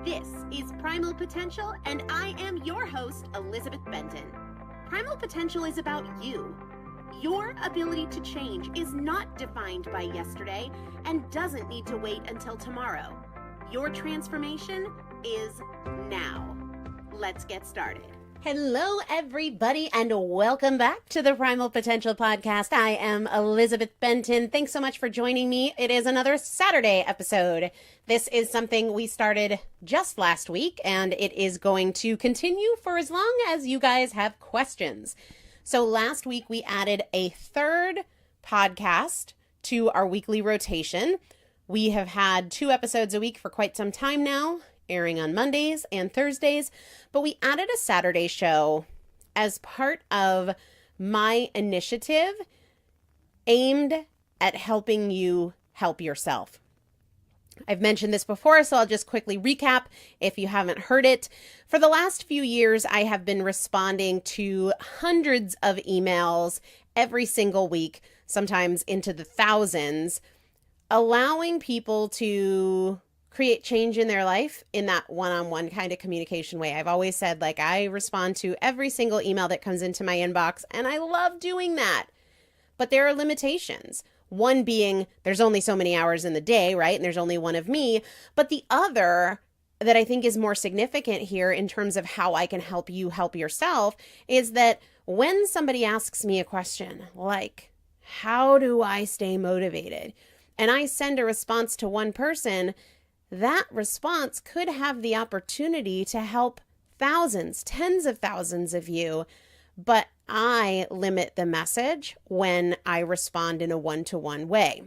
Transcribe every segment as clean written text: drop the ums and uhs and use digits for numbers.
This is Primal Potential, and I am your host, Elizabeth Benton. Primal Potential is about you. Your ability to change is not defined by yesterday and doesn't need to wait until tomorrow. Your transformation is now. Let's get started. Hello, everybody, and welcome back to the Primal Potential Podcast. I am Elizabeth Benton. Thanks so much for joining me. It is another Saturday episode. This is something we started just last week, and it is going to continue for as long as you guys have questions. So last week, we added a third podcast to our weekly rotation. We have had 2 episodes a week for quite some time now, airing on Mondays and Thursdays, but we added a Saturday show as part of my initiative aimed at helping you help yourself. I've mentioned this before, so I'll just quickly recap if you haven't heard it. For the last few years, I have been responding to hundreds of emails every single week, sometimes into the thousands, allowing people to create change in their life in that one-on-one kind of communication way. I've always said, I respond to every single email that comes into my inbox, and I love doing that. But there are limitations. One being there's only so many hours in the day, right? And there's only one of me. But the other that I think is more significant here in terms of how I can help you help yourself is that when somebody asks me a question like, how do I stay motivated? And I send a response to one person, that response could have the opportunity to help thousands, tens of thousands of you, but I limit the message when I respond in a one-to-one way.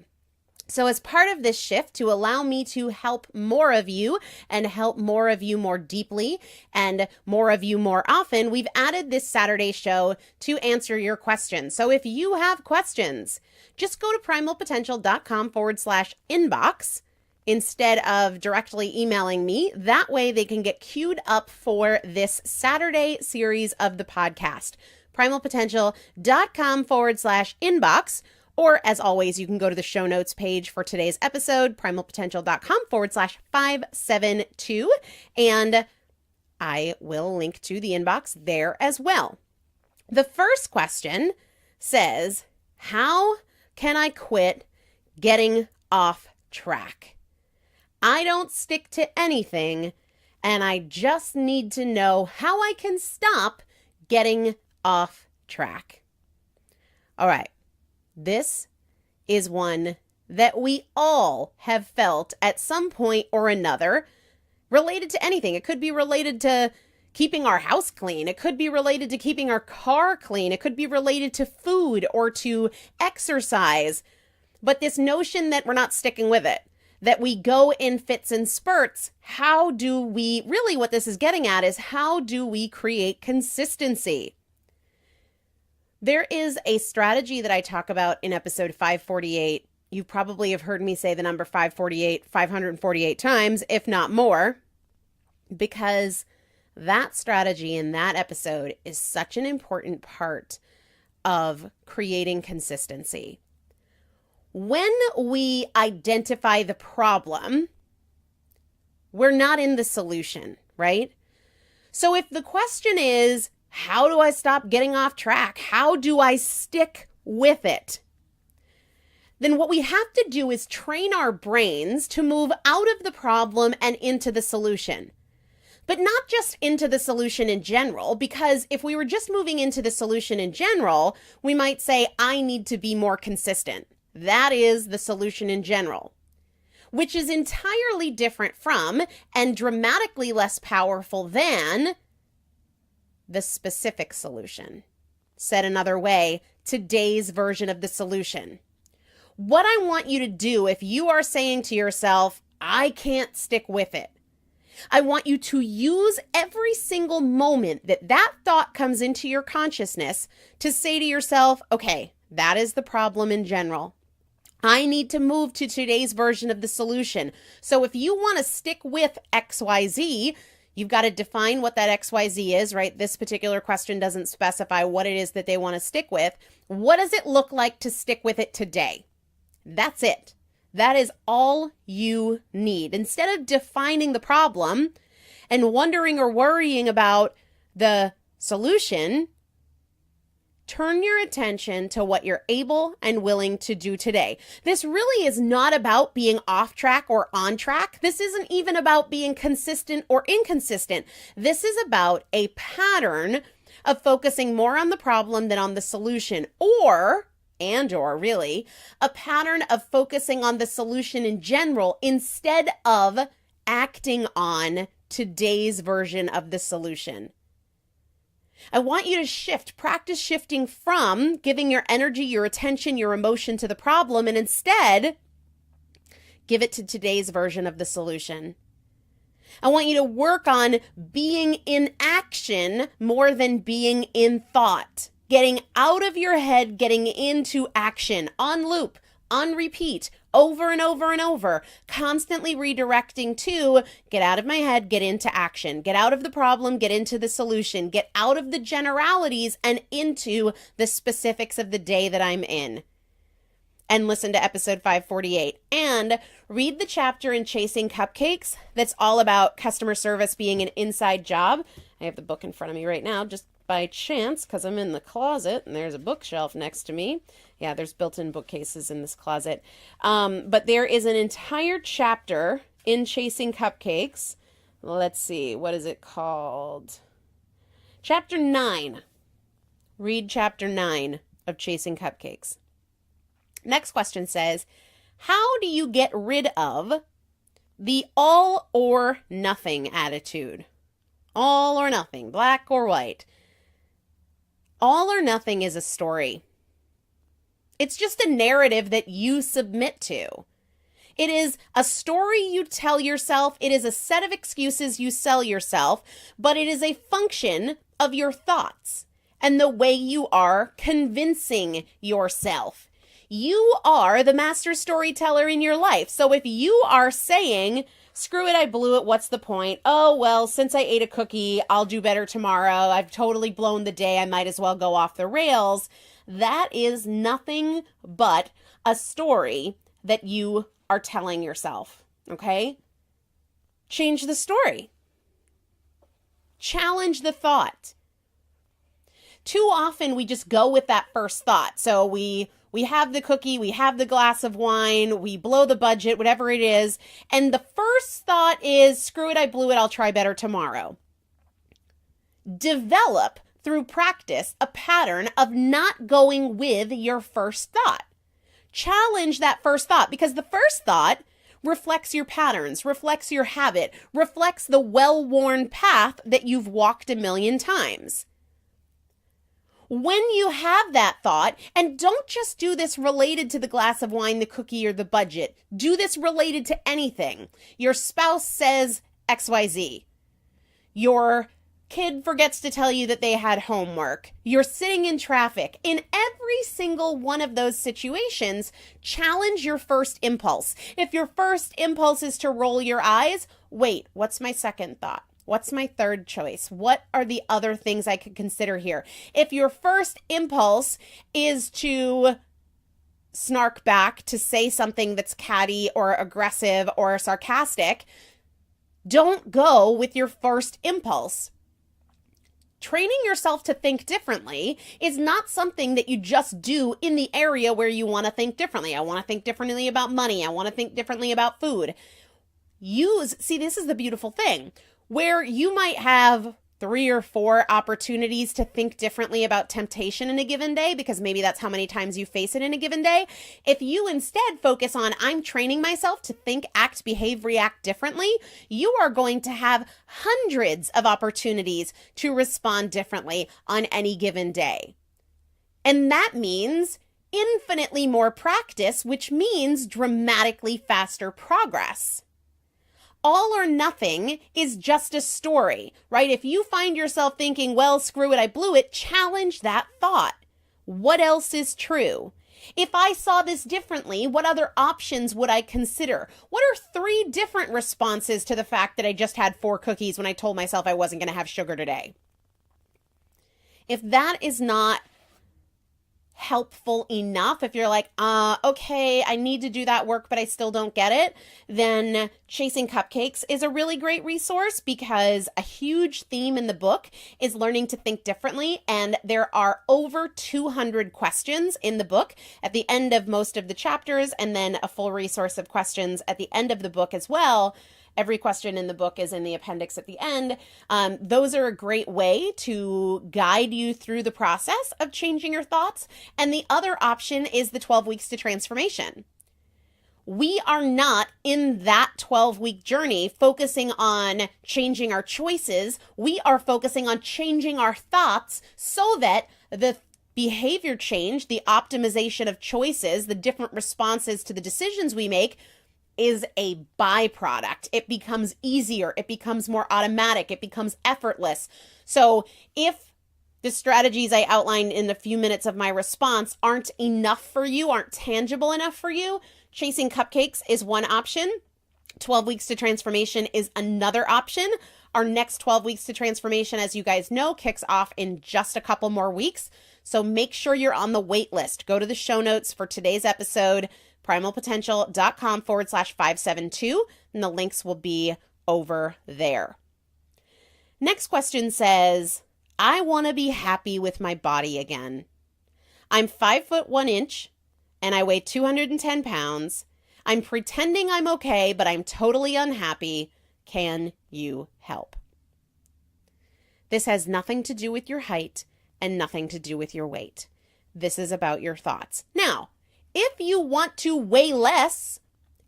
So as part of this shift to allow me to help more of you and help more of you more deeply and more of you more often, we've added this Saturday show to answer your questions. So if you have questions, just go to primalpotential.com/inbox. instead of directly emailing me. That way they can get queued up for this Saturday series of the podcast. primalpotential.com/inbox. Or as always, you can go to the show notes page for today's episode, primalpotential.com/572. And I will link to the inbox there as well. The first question says, how can I quit getting off track? I don't stick to anything, and I just need to know how I can stop getting off track. All right, this is one that we all have felt at some point or another related to anything. It could be related to keeping our house clean. It could be related to keeping our car clean. It could be related to food or to exercise. But this notion that we're not sticking with it, that we go in fits and spurts, what this is getting at is how do we create consistency? There is a strategy that I talk about in episode 548. You probably have heard me say the number 548 times, if not more, because that strategy in that episode is such an important part of creating consistency. When we identify the problem, we're not in the solution, right? So if the question is, how do I stop getting off track? How do I stick with it? Then what we have to do is train our brains to move out of the problem and into the solution. But not just into the solution in general, because if we were just moving into the solution in general, we might say, I need to be more consistent. That is the solution in general, which is entirely different from and dramatically less powerful than the specific solution. Said another way, today's version of the solution. What I want you to do if you are saying to yourself, I can't stick with it, I want you to use every single moment that thought comes into your consciousness to say to yourself, okay, that is the problem in general. I need to move to today's version of the solution. So if you want to stick with XYZ, you've got to define what that XYZ is, right? This particular question doesn't specify what it is that they want to stick with. What does it look like to stick with it today? That's it. That is all you need. Instead of defining the problem and wondering or worrying about the solution, turn your attention to what you're able and willing to do today. This really is not about being off track or on track. This isn't even about being consistent or inconsistent. This is about a pattern of focusing more on the problem than on the solution, or really a pattern of focusing on the solution in general instead of acting on today's version of the solution. I want you to practice shifting from giving your energy, your attention, your emotion to the problem, and instead give it to today's version of the solution. I want you to work on being in action more than being in thought. Getting out of your head, getting into action, on loop, on repeat, over and over and over, constantly redirecting to get out of my head, get into action, get out of the problem, get into the solution, get out of the generalities and into the specifics of the day that I'm in. And listen to episode 548 and read the chapter in Chasing Cupcakes that's all about customer service being an inside job. I have the book in front of me right now, just by chance, because I'm in the closet and there's a bookshelf next to me. Yeah, there's built-in bookcases in this closet. But there is an entire chapter in Chasing Cupcakes. Let's see, what is it called? Chapter 9. Read chapter 9 of Chasing Cupcakes. Next question says, how do you get rid of the all or nothing attitude? All or nothing, black or white. All or nothing is a story. It's just a narrative that you submit to. It is a story you tell yourself. It is a set of excuses you sell yourself, but it is a function of your thoughts and the way you are convincing yourself. You are the master storyteller in your life. So if you are saying, screw it, I blew it, what's the point? Oh, well, since I ate a cookie, I'll do better tomorrow. I've totally blown the day. I might as well go off the rails. That is nothing but a story that you are telling yourself, okay? Change the story. Challenge the thought. Too often we just go with that first thought. So we have the cookie, we have the glass of wine, we blow the budget, whatever it is. And the first thought is, screw it, I blew it, I'll try better tomorrow. Develop through practice a pattern of not going with your first thought. Challenge that first thought, because the first thought reflects your patterns, reflects your habit, reflects the well-worn path that you've walked a million times. When you have that thought, and don't just do this related to the glass of wine, the cookie, or the budget. Do this related to anything. Your spouse says XYZ. Your kid forgets to tell you that they had homework. You're sitting in traffic. In every single one of those situations, challenge your first impulse. If your first impulse is to roll your eyes, wait, what's my second thought? What's my third choice? What are the other things I could consider here? If your first impulse is to snark back, to say something that's catty or aggressive or sarcastic, don't go with your first impulse. Training yourself to think differently is not something that you just do in the area where you want to think differently. I want to think differently about money. I want to think differently about food. See, this is the beautiful thing. Where you might have 3 or 4 opportunities to think differently about temptation in a given day, because maybe that's how many times you face it in a given day. If you instead focus on, I'm training myself to think, act, behave, react differently, you are going to have hundreds of opportunities to respond differently on any given day. And that means infinitely more practice, which means dramatically faster progress. All or nothing is just a story, right? If you find yourself thinking, well, screw it, I blew it, challenge that thought. What else is true? If I saw this differently, what other options would I consider? What are 3 different responses to the fact that I just had 4 cookies when I told myself I wasn't going to have sugar today? If that is not helpful enough, if you're like, okay, I need to do that work, but I still don't get it, then Chasing Cupcakes is a really great resource, because a huge theme in the book is learning to think differently. And there are over 200 questions in the book at the end of most of the chapters, and then a full resource of questions at the end of the book as well. Every question in the book is in the appendix at the end. Those are a great way to guide you through the process of changing your thoughts. And the other option is the 12 weeks to transformation. We are not in that 12-week journey focusing on changing our choices. We are focusing on changing our thoughts so that the behavior change, the optimization of choices, the different responses to the decisions we make, is a byproduct. It becomes easier. It becomes more automatic. It becomes effortless. So if the strategies I outlined in a few minutes of my response aren't enough for you, aren't tangible enough for you, Chasing Cupcakes is one option. 12 weeks to transformation is another option. Our next 12 weeks to transformation, as you guys know, kicks off in just a couple more weeks. So make sure you're on the wait list. Go to the show notes for today's episode, primalpotential.com/572, and the links will be over there. Next question says, I want to be happy with my body again. I'm 5'1" and I weigh 210 pounds. I'm pretending I'm okay, but I'm totally unhappy. Can you help? This has nothing to do with your height and nothing to do with your weight. This is about your thoughts. Now, if you want to weigh less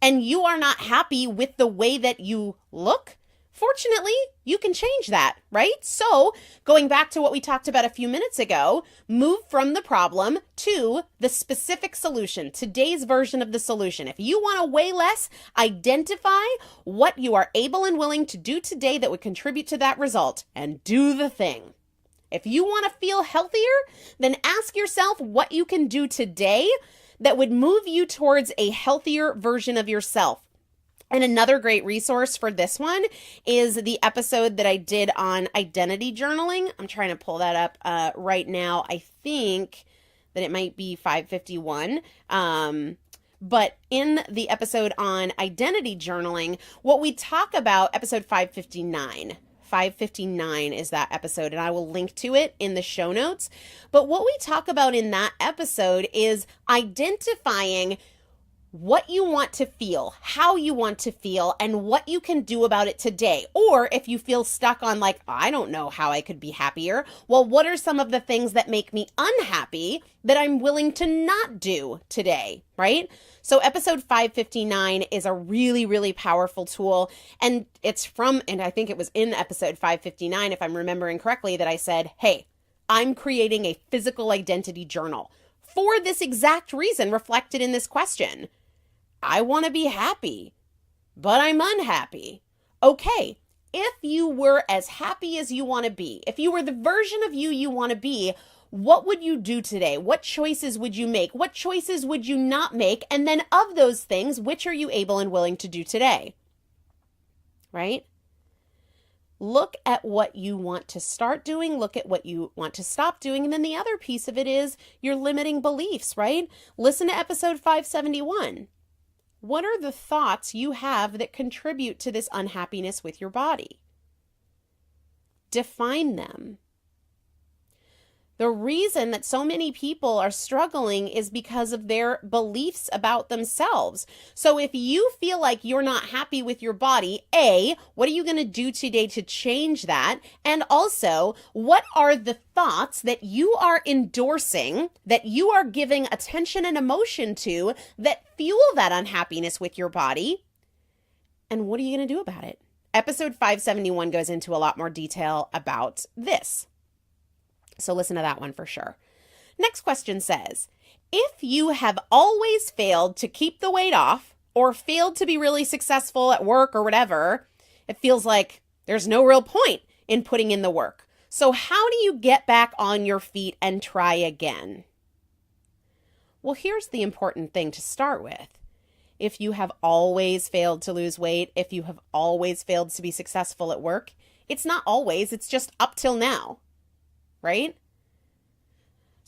and you are not happy with the way that you look, fortunately, you can change that, right? So going back to what we talked about a few minutes ago, move from the problem to the specific solution, today's version of the solution. If you want to weigh less, identify what you are able and willing to do today that would contribute to that result, and do the thing. If you want to feel healthier, then ask yourself what you can do today that would move you towards a healthier version of yourself. And another great resource for this one is the episode that I did on identity journaling. I'm trying to pull that up right now. I think that it might be 551. But in the episode on identity journaling, what we talk about, episode 559, 559 is that episode, and I will link to it in the show notes. But what we talk about in that episode is identifying what you want to feel, how you want to feel, and what you can do about it today. Or if you feel stuck on like, I don't know how I could be happier, well, what are some of the things that make me unhappy that I'm willing to not do today, right? So episode 559 is a really, really powerful tool. And it's from, and I think it was in episode 559, if I'm remembering correctly, that I said, hey, I'm creating a physical identity journal for this exact reason reflected in this question. I want to be happy, but I'm unhappy. Okay, if you were as happy as you want to be, if you were the version of you want to be, what would you do today? What choices would you make? What choices would you not make? And then of those things, which are you able and willing to do today? Right? Look at what you want to start doing. Look at what you want to stop doing. And then the other piece of it is your limiting beliefs, right? Listen to episode 571. What are the thoughts you have that contribute to this unhappiness with your body? Define them. The reason that so many people are struggling is because of their beliefs about themselves. So if you feel like you're not happy with your body, A, what are you going to do today to change that? And also, what are the thoughts that you are endorsing, that you are giving attention and emotion to, that fuel that unhappiness with your body? And what are you going to do about it? Episode 571 goes into a lot more detail about this. So listen to that one for sure. Next question says, if you have always failed to keep the weight off or failed to be really successful at work or whatever, it feels like there's no real point in putting in the work. So how do you get back on your feet and try again? Well, here's the important thing to start with. If you have always failed to lose weight, if you have always failed to be successful at work, it's not always, it's just up till now. Right?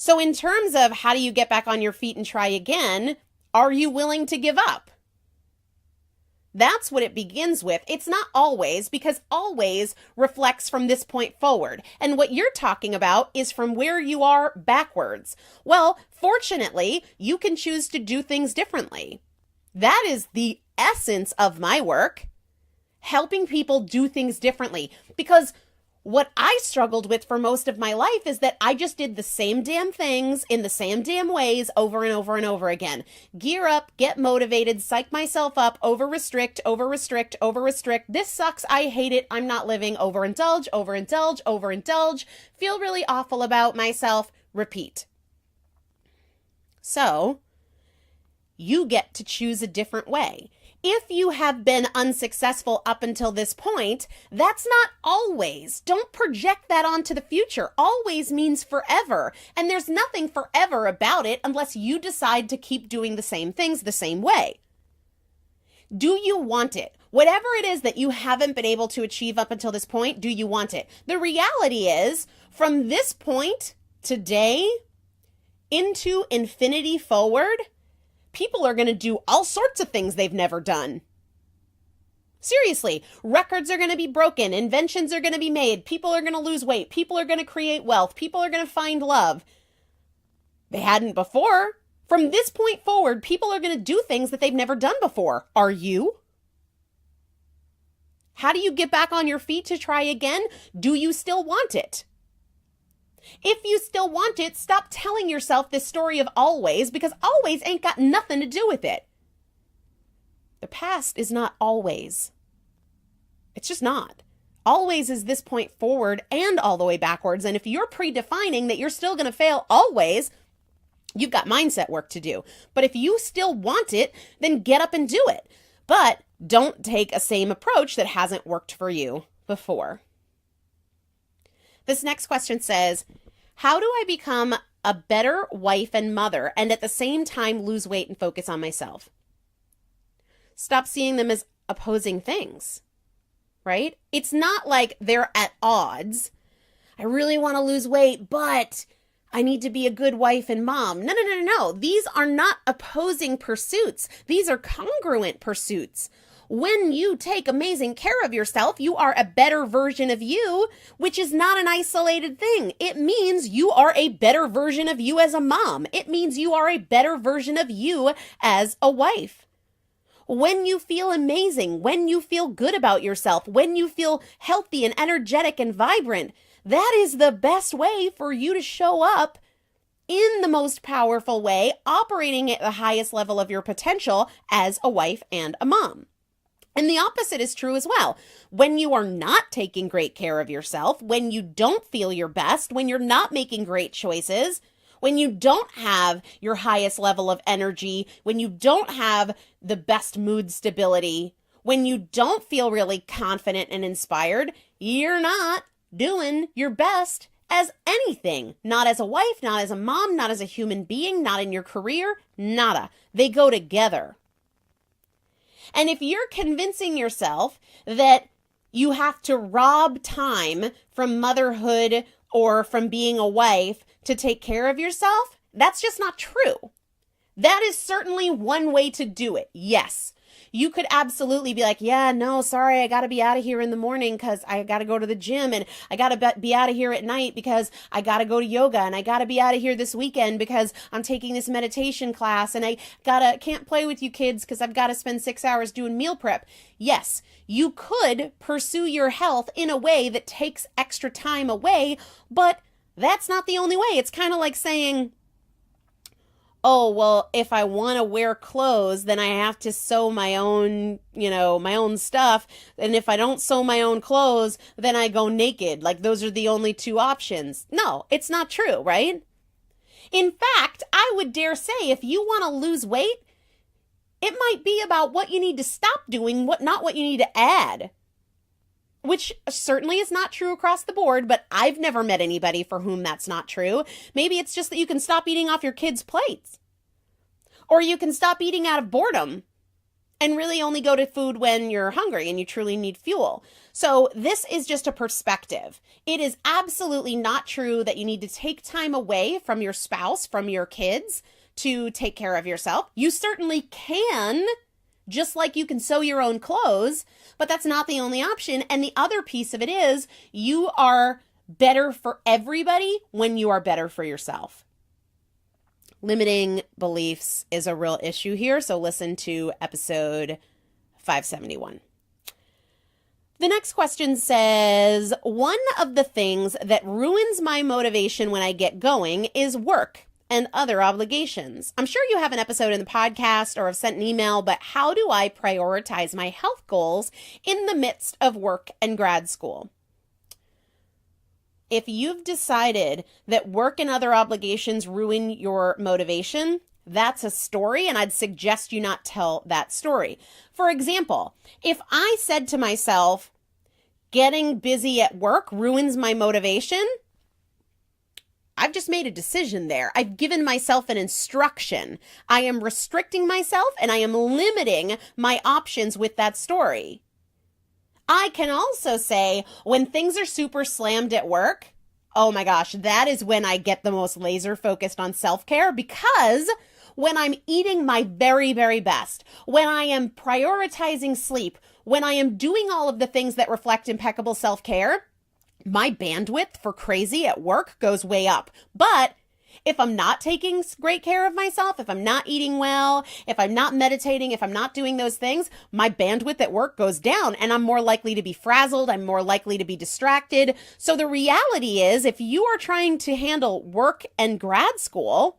So in terms of how do you get back on your feet and try again, are you willing to give up? That's what it begins with. It's not always, because always reflects from this point forward. And what you're talking about is from where you are backwards. Well, fortunately, you can choose to do things differently. That is the essence of my work, helping people do things differently. Because what I struggled with for most of my life is that I just did the same damn things in the same damn ways over and over and over again. Gear up, get motivated, psych myself up, over-restrict, over-restrict, over-restrict. This sucks, I hate it, I'm not living, overindulge, overindulge, overindulge, feel really awful about myself, repeat. So, you get to choose a different way. If you have been unsuccessful up until this point, that's not always. Don't project that onto the future. Always means forever. And there's nothing forever about it unless you decide to keep doing the same things the same way. Do you want it? Whatever it is that you haven't been able to achieve up until this point, do you want it? The reality is, from this point today into infinity forward, people are going to do all sorts of things they've never done. Seriously, records are going to be broken, inventions are going to be made, people are going to lose weight, people are going to create wealth, people are going to find love. They hadn't before. From this point forward, people are going to do things that they've never done before. Are you? How do you get back on your feet to try again? Do you still want it? If you still want it, stop telling yourself this story of always, because always ain't got nothing to do with it. The past is not always. It's just not. Always is this point forward and all the way backwards. And if you're predefining that you're still going to fail always, you've got mindset work to do. But if you still want it, then get up and do it. But don't take a same approach that hasn't worked for you before. This next question says, how do I become a better wife and mother and at the same time lose weight and focus on myself? Stop seeing them as opposing things, right? It's not like they're at odds. I really want to lose weight, but I need to be a good wife and mom. No. These are not opposing pursuits. These are congruent pursuits. When you take amazing care of yourself, you are a better version of you, which is not an isolated thing. It means you are a better version of you as a mom. It means you are a better version of you as a wife. When you feel amazing, when you feel good about yourself, when you feel healthy and energetic and vibrant, that is the best way for you to show up in the most powerful way, operating at the highest level of your potential as a wife and a mom. And the opposite is true as well. When you are not taking great care of yourself, when you don't feel your best, when you're not making great choices, when you don't have your highest level of energy, when you don't have the best mood stability, when you don't feel really confident and inspired, you're not doing your best as anything. Not as a wife, not as a mom, not as a human being, not in your career, nada. They go together. And if you're convincing yourself that you have to rob time from motherhood or from being a wife to take care of yourself, that's just not true. That is certainly one way to do it. Yes. You could absolutely be like, yeah, no, sorry, I got to be out of here in the morning because I got to go to the gym, and I got to be out of here at night because I got to go to yoga, and I got to be out of here this weekend because I'm taking this meditation class, and I can't play with you kids because I've got to spend 6 hours doing meal prep. Yes, you could pursue your health in a way that takes extra time away, but that's not the only way. It's kind of like saying, oh, well, if I want to wear clothes, then I have to sew my own, my own stuff. And if I don't sew my own clothes, then I go naked. Like, those are the only two options. No, it's not true, right? In fact, I would dare say if you want to lose weight, it might be about what you need to stop doing, not what you need to add. Which certainly is not true across the board, but I've never met anybody for whom that's not true. Maybe it's just that you can stop eating off your kids' plates. Or you can stop eating out of boredom and really only go to food when you're hungry and you truly need fuel. So this is just a perspective. It is absolutely not true that you need to take time away from your spouse, from your kids, to take care of yourself. You certainly can, just like you can sew your own clothes, but that's not the only option. And the other piece of it is you are better for everybody when you are better for yourself. Limiting beliefs is a real issue here, so listen to episode 571. The next question says, one of the things that ruins my motivation when I get going is work and other obligations. I'm sure you have an episode in the podcast or have sent an email, but how do I prioritize my health goals in the midst of work and grad school? If you've decided that work and other obligations ruin your motivation, that's a story, and I'd suggest you not tell that story. For example, if I said to myself, getting busy at work ruins my motivation, I've just made a decision there. I've given myself an instruction. I am restricting myself, and I am limiting my options with that story. I can also say when things are super slammed at work, oh my gosh, that is when I get the most laser focused on self-care, because when I'm eating my very, very best, when I am prioritizing sleep, when I am doing all of the things that reflect impeccable self-care, my bandwidth for crazy at work goes way up. But if I'm not taking great care of myself, if I'm not eating well, if I'm not meditating, if I'm not doing those things, my bandwidth at work goes down and I'm more likely to be frazzled. I'm more likely to be distracted. So the reality is, if you are trying to handle work and grad school,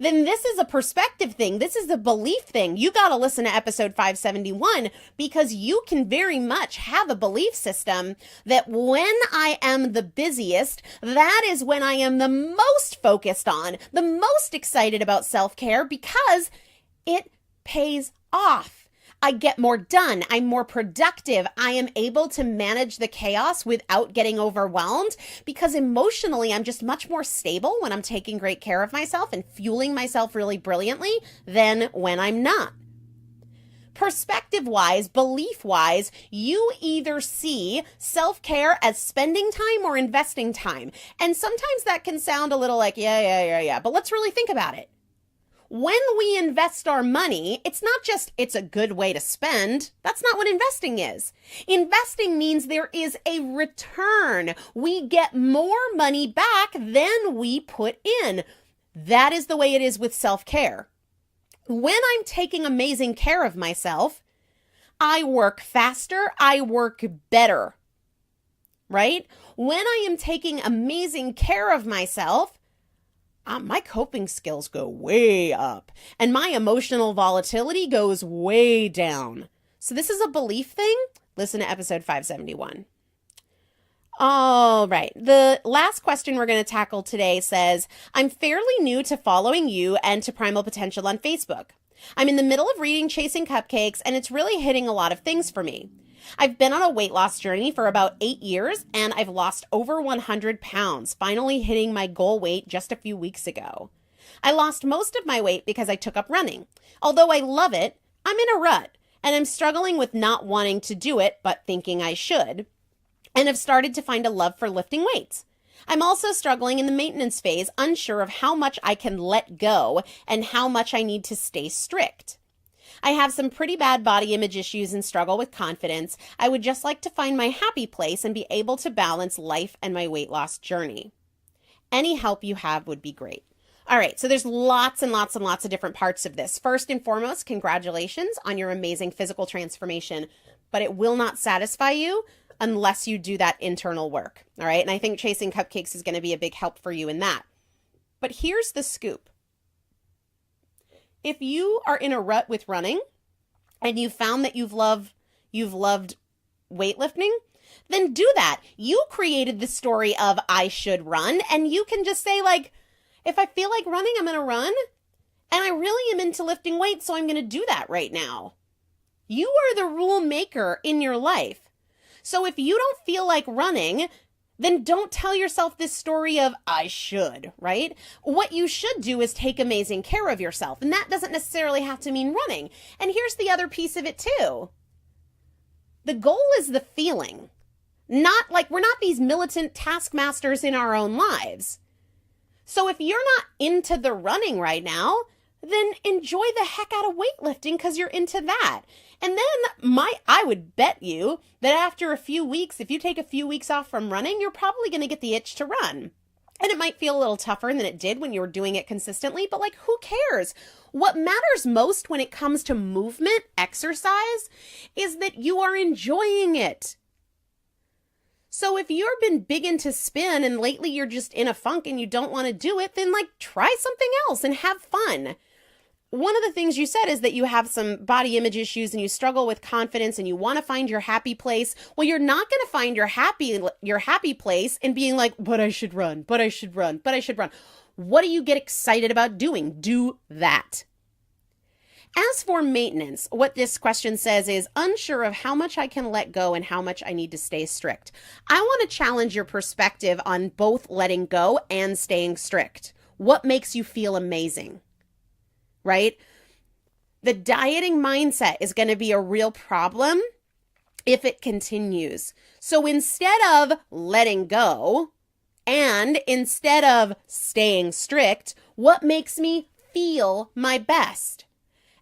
then this is a perspective thing. This is a belief thing. You got to listen to episode 571 because you can very much have a belief system that when I am the busiest, that is when I am the most focused on, the most excited about self-care because it pays off. I get more done. I'm more productive. I am able to manage the chaos without getting overwhelmed because emotionally, I'm just much more stable when I'm taking great care of myself and fueling myself really brilliantly than when I'm not. Perspective-wise, belief-wise, you either see self-care as spending time or investing time. And sometimes that can sound a little like, yeah, but let's really think about it. When we invest our money, it's not just it's a good way to spend. That's not what investing is. Investing means there is a return. We get more money back than we put in. That is the way it is with self-care. When I'm taking amazing care of myself, I work faster, I work better, right? When I am taking amazing care of myself, my coping skills go way up and my emotional volatility goes way down. So this is a belief thing. Listen to episode 571. All right. The last question we're going to tackle today says, I'm fairly new to following you and to Primal Potential on Facebook. I'm in the middle of reading Chasing Cupcakes and it's really hitting a lot of things for me. I've been on a weight loss journey for about 8 years and I've lost over 100 pounds, finally hitting my goal weight just a few weeks ago. I lost most of my weight because I took up running. Although I love it, I'm in a rut and I'm struggling with not wanting to do it but thinking I should, and have started to find a love for lifting weights. I'm also struggling in the maintenance phase, unsure of how much I can let go and how much I need to stay strict. I have some pretty bad body image issues and struggle with confidence. I would just like to find my happy place and be able to balance life and my weight loss journey. Any help you have would be great. All right, so there's lots and lots and lots of different parts of this. First and foremost, congratulations on your amazing physical transformation, but it will not satisfy you unless you do that internal work. All right, and I think Chasing Cupcakes is going to be a big help for you in that. But here's the scoop. If you are in a rut with running and you found that you've loved weightlifting, then do that. You created the story of I should run, and you can just say like, if I feel like running, I'm going to run, and I really am into lifting weights, so I'm going to do that right now. You are the rule maker in your life. So if you don't feel like running, then don't tell yourself this story of I should, right? What you should do is take amazing care of yourself. And that doesn't necessarily have to mean running. And here's the other piece of it too. The goal is the feeling. Not like we're not these militant taskmasters in our own lives. So if you're not into the running right now, then enjoy the heck out of weightlifting because you're into that. And then I would bet you that after a few weeks, if you take a few weeks off from running, you're probably going to get the itch to run. And it might feel a little tougher than it did when you were doing it consistently, but like, who cares? What matters most when it comes to movement, exercise, is that you are enjoying it. So if you've been big into spin and lately you're just in a funk and you don't want to do it, then like try something else and have fun. One of the things you said is that you have some body image issues and you struggle with confidence and you want to find your happy place. Well, you're not going to find your happy place in being like, but I should run, but I should run, but I should run. What do you get excited about doing? Do that. As for maintenance, what this question says is unsure of how much I can let go and how much I need to stay strict. I want to challenge your perspective on both letting go and staying strict. What makes you feel amazing? Right? The dieting mindset is going to be a real problem if it continues. So instead of letting go and instead of staying strict, what makes me feel my best?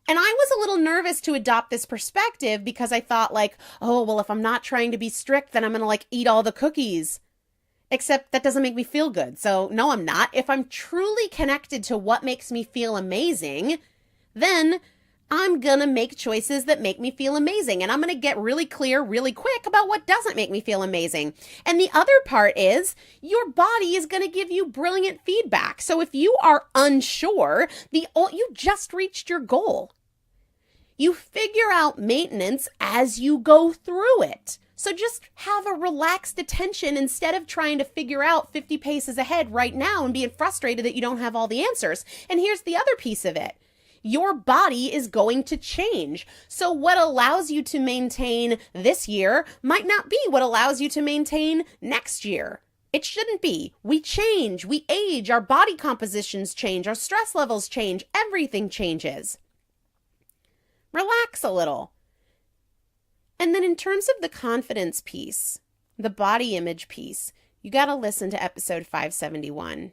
And I was a little nervous to adopt this perspective because I thought like, oh, well, if I'm not trying to be strict, then I'm going to like eat all the cookies. Except that doesn't make me feel good. So no, I'm not. If I'm truly connected to what makes me feel amazing, then I'm going to make choices that make me feel amazing. And I'm going to get really clear really quick about what doesn't make me feel amazing. And the other part is your body is going to give you brilliant feedback. So if you are unsure, you just reached your goal. You figure out maintenance as you go through it. So just have a relaxed attention instead of trying to figure out 50 paces ahead right now and being frustrated that you don't have all the answers. And here's the other piece of it. Your body is going to change. So what allows you to maintain this year might not be what allows you to maintain next year. It shouldn't be. We change, we age, our body compositions change, our stress levels change, everything changes. Relax a little. And then in terms of the confidence piece, the body image piece, you got to listen to episode 571.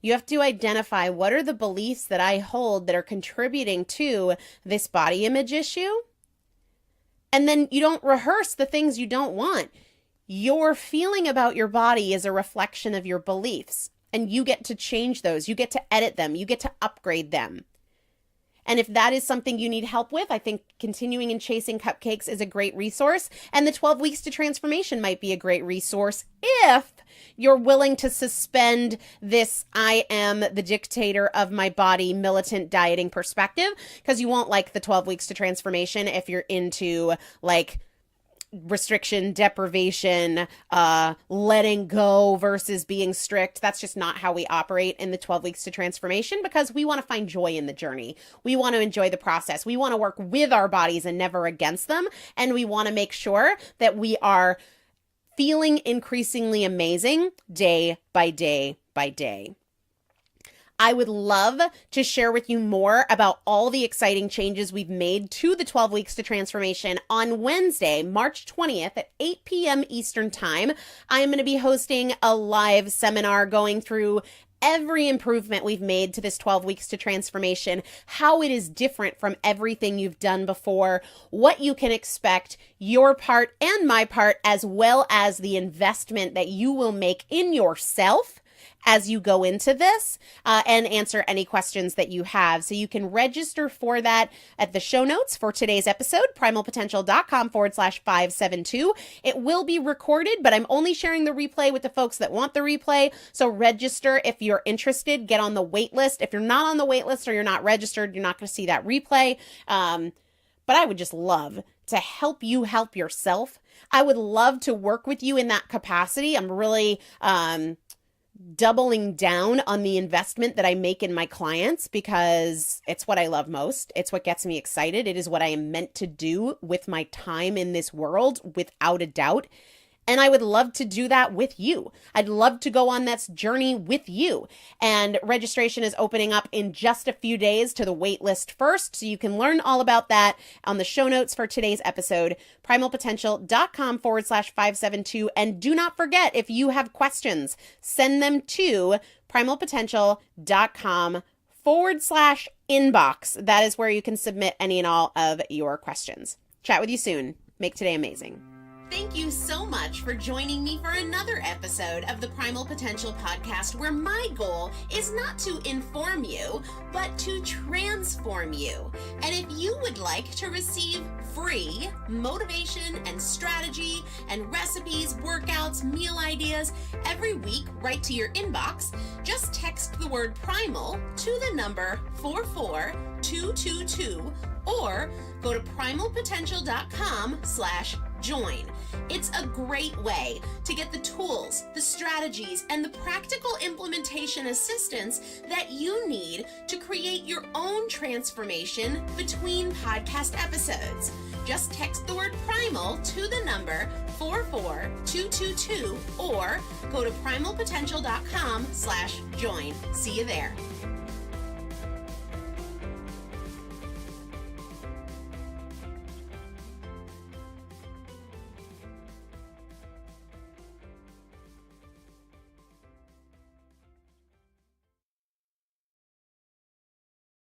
You have to identify what are the beliefs that I hold that are contributing to this body image issue. And then you don't rehearse the things you don't want. Your feeling about your body is a reflection of your beliefs, and you get to change those. You get to edit them. You get to upgrade them. And if that is something you need help with, I think Continuing and Chasing Cupcakes is a great resource. And the 12 Weeks to Transformation might be a great resource if you're willing to suspend this I am the dictator of my body militant dieting perspective, because you won't like the 12 Weeks to Transformation if you're into like restriction, deprivation, letting go versus being strict. That's just not how we operate in the 12 Weeks to Transformation, because we want to find joy in the journey. We want to enjoy the process. We want to work with our bodies and never against them. And we want to make sure that we are feeling increasingly amazing day by day by day. I would love to share with you more about all the exciting changes we've made to the 12 Weeks to Transformation on Wednesday, March 20th at 8 p.m. Eastern Time. I'm going to be hosting a live seminar going through every improvement we've made to this 12 Weeks to Transformation, how it is different from everything you've done before, what you can expect, your part and my part, as well as the investment that you will make in yourself as you go into this, and answer any questions that you have. So you can register for that at the show notes for today's episode, primalpotential.com/572. It will be recorded, but I'm only sharing the replay with the folks that want the replay. So register if you're interested, get on the wait list. If you're not on the wait list or you're not registered, you're not going to see that replay. But I would just love to help you help yourself. I would love to work with you in that capacity. I'm really, doubling down on the investment that I make in my clients because it's what I love most. It's what gets me excited. It is what I am meant to do with my time in this world, without a doubt. And I would love to do that with you. I'd love to go on this journey with you. And registration is opening up in just a few days to the wait list first. So you can learn all about that on the show notes for today's episode, primalpotential.com/572. And do not forget, if you have questions, send them to primalpotential.com/inbox. That is where you can submit any and all of your questions. Chat with you soon. Make today amazing. Thank you so much for joining me for another episode of the Primal Potential Podcast, where my goal is not to inform you, but to transform you. And if you would like to receive free motivation and strategy and recipes, workouts, meal ideas every week right to your inbox, just text the word primal to the number 44222 or go to primalpotential.com/join. It's a great way to get the tools, the strategies, and the practical implementation assistance that you need to create your own transformation between podcast episodes. Just text the word primal to the number 44222 or go to primalpotential.com/join. See you there.